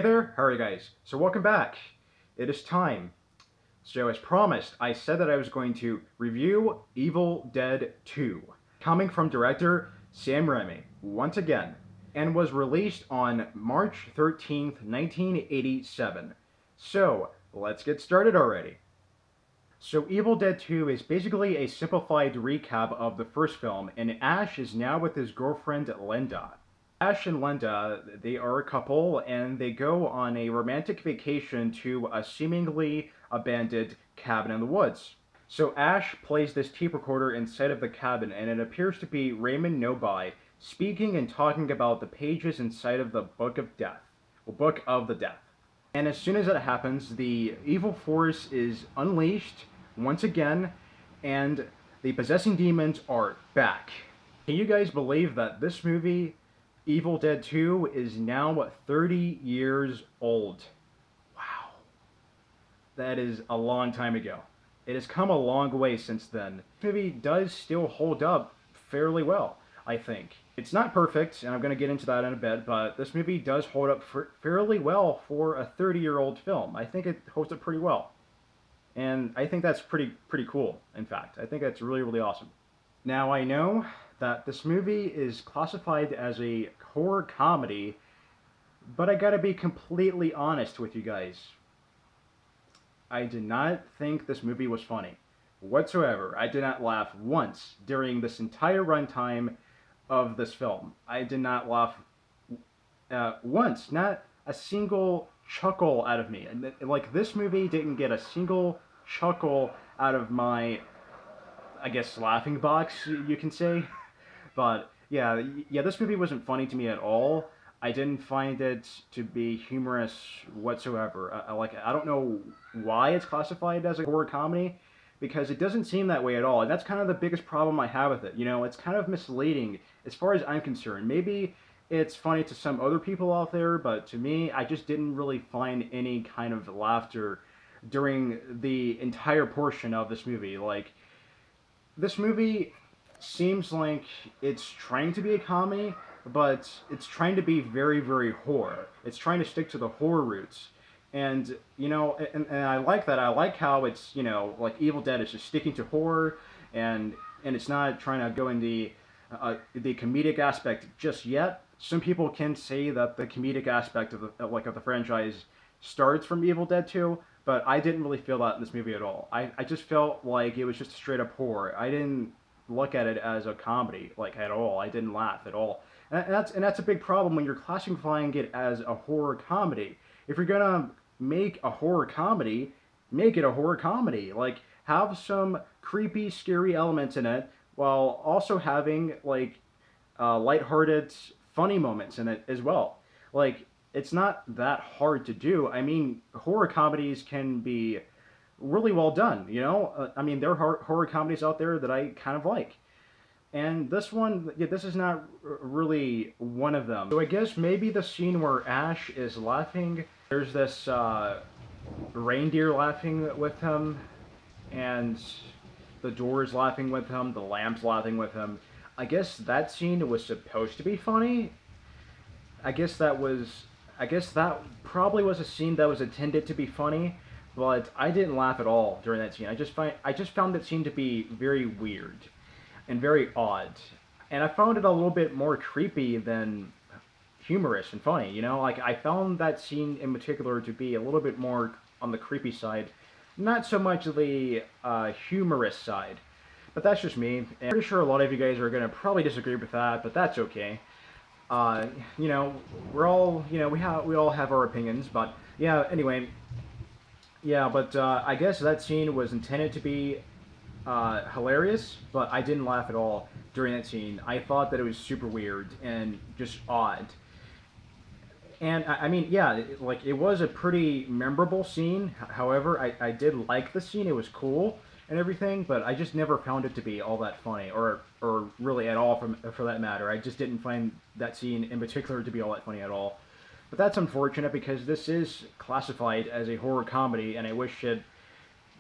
there, how are you guys? So welcome back. It is time. So as promised, I said that I was going to review Evil Dead 2, coming from director Sam Raimi, once again, and was released on March 13th, 1987. So let's get started already. So Evil Dead 2 is basically a simplified recap of the first film, and Ash is now with his girlfriend Linda. Ash and Linda, they are a couple, and they go on a romantic vacation to a seemingly abandoned cabin in the woods. So Ash plays this tape recorder inside of the cabin, and it appears to be Raymond Nobai speaking and talking about the pages inside of the Book of Death, or Book of the Death. And as soon as that happens, the evil force is unleashed once again, and the possessing demons are back. Can you guys believe that this movie, Evil Dead 2, is now 30 years old? Wow. That is a long time ago. It has come a long way since then. This movie does still hold up fairly well, I think. It's not perfect, and I'm going to get into that in a bit, but this movie does hold up fairly well for a 30-year-old film. I think it holds up pretty well. And I think that's pretty cool, in fact. I think that's really, really awesome. Now, I know that this movie is classified as a horror comedy, but I gotta be completely honest with you guys. I did not think this movie was funny whatsoever. I did not laugh once during this entire runtime of this film. I did not laugh once, not a single chuckle out of me. And like, this movie didn't get a single chuckle out of my, I guess, laughing box, you can say. But yeah, this movie wasn't funny to me at all. I didn't find it to be humorous whatsoever. I don't know why it's classified as a horror comedy, because it doesn't seem that way at all. And that's kind of the biggest problem I have with it. You know, it's kind of misleading as far as I'm concerned. Maybe it's funny to some other people out there, but to me, I just didn't really find any kind of laughter during the entire portion of this movie. Like, this movie seems like it's trying to be a comedy, but it's trying to be very, very horror. It's trying to stick to the horror roots. And, you know, and I like that. I like how it's, you know, like Evil Dead is just sticking to horror, and it's not trying to go in the comedic aspect just yet. Some people can say that the comedic aspect of the franchise starts from Evil Dead 2, but I didn't really feel that in this movie at all. I just felt like it was just straight up horror. I didn't look at it as a comedy, like, at all. I didn't laugh at all. And that's a big problem when you're classifying it as a horror comedy. If you're gonna make a horror comedy, make it a horror comedy. Like, have some creepy, scary elements in it, while also having, like, lighthearted, funny moments in it as well. Like, it's not that hard to do. I mean, horror comedies can be really well done, you know? I mean, there are horror comedies out there that I kind of like. And this one, yeah, this is not really one of them. So I guess maybe the scene where Ash is laughing, there's this reindeer laughing with him, and the door is laughing with him, the lamp's laughing with him. I guess that scene was supposed to be funny. I guess that probably was a scene that was intended to be funny, but I didn't laugh at all during that scene. I just found that scene to be very weird and very odd, and I found it a little bit more creepy than humorous and funny. You know, like, I found that scene in particular to be a little bit more on the creepy side, not so much the humorous side. But that's just me, and I'm pretty sure a lot of you guys are gonna probably disagree with that, but that's okay. You know, we're all, you know, we all have our opinions, but yeah, anyway. Yeah, but I guess that scene was intended to be hilarious, but I didn't laugh at all during that scene. I thought that it was super weird and just odd. And I mean, yeah, like, it was a pretty memorable scene. However, I did like the scene. It was cool and everything, but I just never found it to be all that funny, or really at all for that matter. I just didn't find that scene in particular to be all that funny at all. But that's unfortunate, because this is classified as a horror comedy, and I wish it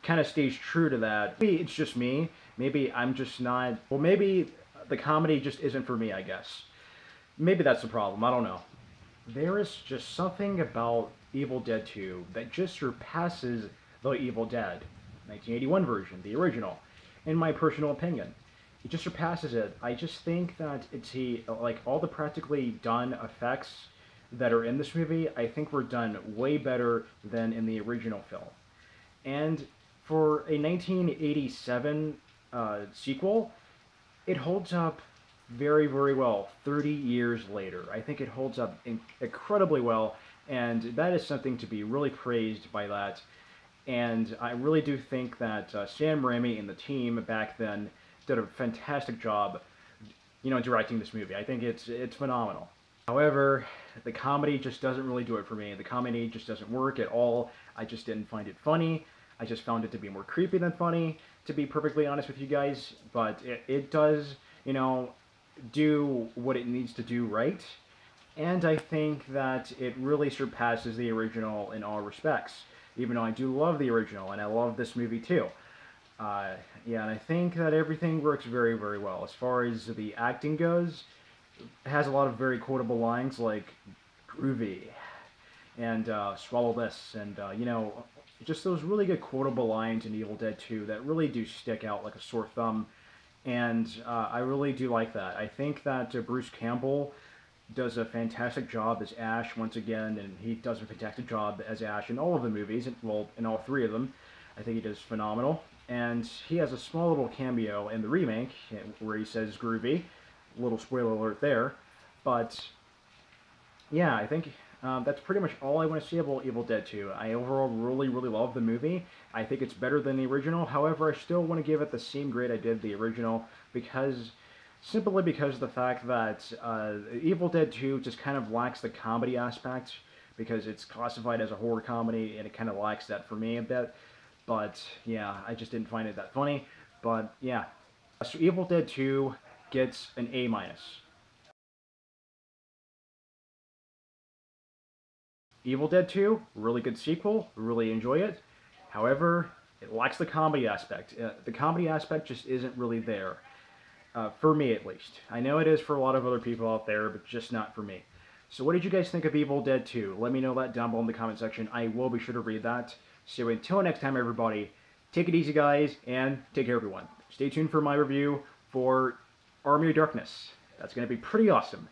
kind of stays true to that. Maybe it's just me. Maybe I'm just not... Well, maybe the comedy just isn't for me, I guess. Maybe that's the problem. I don't know. There is just something about Evil Dead 2 that just surpasses the Evil Dead 1981 version, the original, in my personal opinion. It just surpasses it. I just think that like all the practically done effects that are in this movie, I think were done way better than in the original film. And for a 1987 sequel, it holds up very, very well 30 years later. I think it holds up incredibly well, and that is something to be really praised by that. And I really do think that Sam Raimi and the team back then did a fantastic job, directing this movie. I think it's phenomenal. However, the comedy just doesn't really do it for me. The comedy just doesn't work at all. I just didn't find it funny. I just found it to be more creepy than funny, to be perfectly honest with you guys. But it does, do what it needs to do right. And I think that it really surpasses the original in all respects. Even though I do love the original, and I love this movie too. Yeah, and I think that everything works very, very well. As far as the acting goes, it has a lot of very quotable lines like groovy and swallow this, and just those really good quotable lines in Evil Dead 2 that really do stick out like a sore thumb, and I really do like that. I think that Bruce Campbell does a fantastic job as Ash once again, and he does a fantastic job as Ash in all of the movies, well, in all three of them. I think he does phenomenal, and he has a small little cameo in the remake where he says groovy. Little spoiler alert there, but yeah, I think that's pretty much all I want to say about Evil Dead 2. I overall really, really love the movie. I think it's better than the original. However, I still want to give it the same grade I did the original simply because of the fact that Evil Dead 2 just kind of lacks the comedy aspect because it's classified as a horror comedy and it kind of lacks that for me a bit. But yeah, I just didn't find it that funny. But yeah, so Evil Dead 2 gets an A-. Evil Dead 2, really good sequel, really enjoy it. However, it lacks the comedy aspect. The comedy aspect just isn't really there, for me at least. I know it is for a lot of other people out there, but just not for me. So what did you guys think of Evil Dead 2? Let me know that down below in the comment section. I will be sure to read that. So until next time, everybody, take it easy, guys, and take care, everyone. Stay tuned for my review for Army of Darkness. That's going to be pretty awesome.